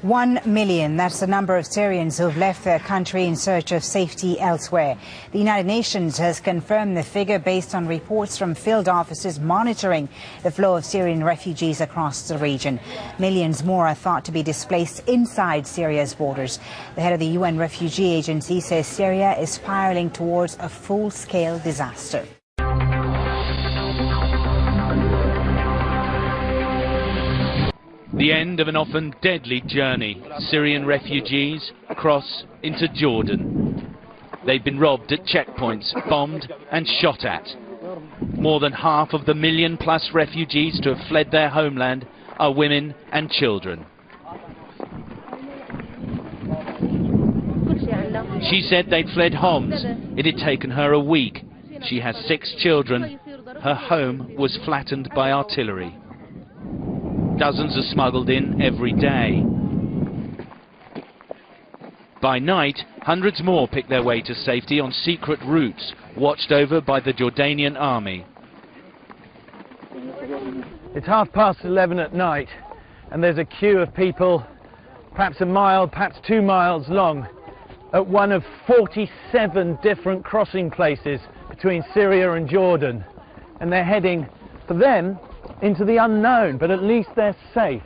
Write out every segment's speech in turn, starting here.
1 million, that's the number of Syrians who have left their country in search of safety elsewhere. The United Nations has confirmed the figure based on reports from field officers monitoring the flow of Syrian refugees across the region. Millions more are thought to be displaced inside Syria's borders. The head of the UN Refugee Agency says Syria is spiraling towards a full-scale disaster. The end of an often deadly journey. Syrian refugees cross into Jordan. They've been robbed at checkpoints, bombed and shot at. More than half of the million-plus refugees to have fled their homeland are women and children. She said they'd fled Homs. It had taken her a week. She has 6 children. Her home was flattened by artillery. Dozens are smuggled in every day. By night, hundreds more pick their way to safety on secret routes, watched over by the Jordanian army. It's 11:30 at night, and there's a queue of people, perhaps a mile, perhaps 2 miles long, at one of 47 different crossing places between Syria and Jordan. And they're heading, for them, into the unknown, but at least they're safe.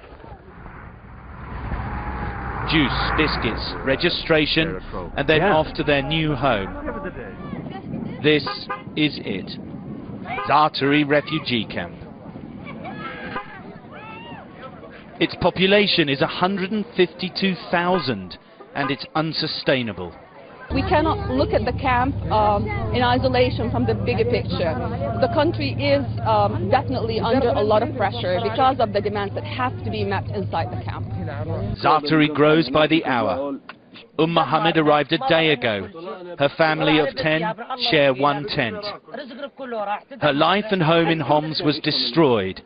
Juice, biscuits, registration, and then off to their new home. This is it. Zaatari refugee camp. Its population is 152,000 and it's unsustainable. We cannot look at the camp in isolation from the bigger picture. The country is definitely under a lot of pressure because of the demands that have to be met inside the camp. Zaatari grows by the hour. Mohammed arrived a day ago. Her family of 10 share one tent. Her life and home in Homs was destroyed.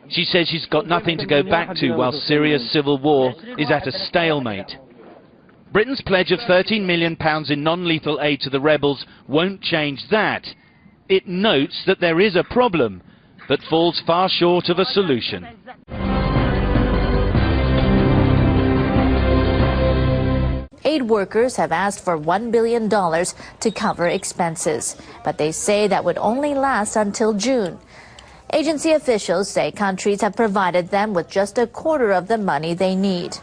She says she's got nothing to go back to while Syria's civil war is at a stalemate. Britain's pledge of £13 million in non-lethal aid to the rebels won't change that. It notes that there is a problem, but falls far short of a solution. Aid workers have asked for $1 billion to cover expenses, but they say that would only last until June. Agency officials say countries have provided them with just a quarter of the money they need.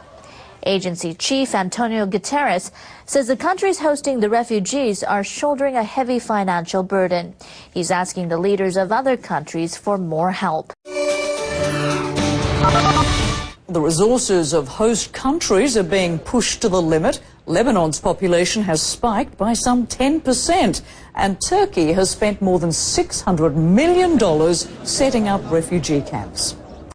Agency chief Antonio Guterres says the countries hosting the refugees are shouldering a heavy financial burden. He's asking the leaders of other countries for more help. The resources of host countries are being pushed to the limit. Lebanon's population has spiked by some 10%, and Turkey has spent more than $600 million setting up refugee camps.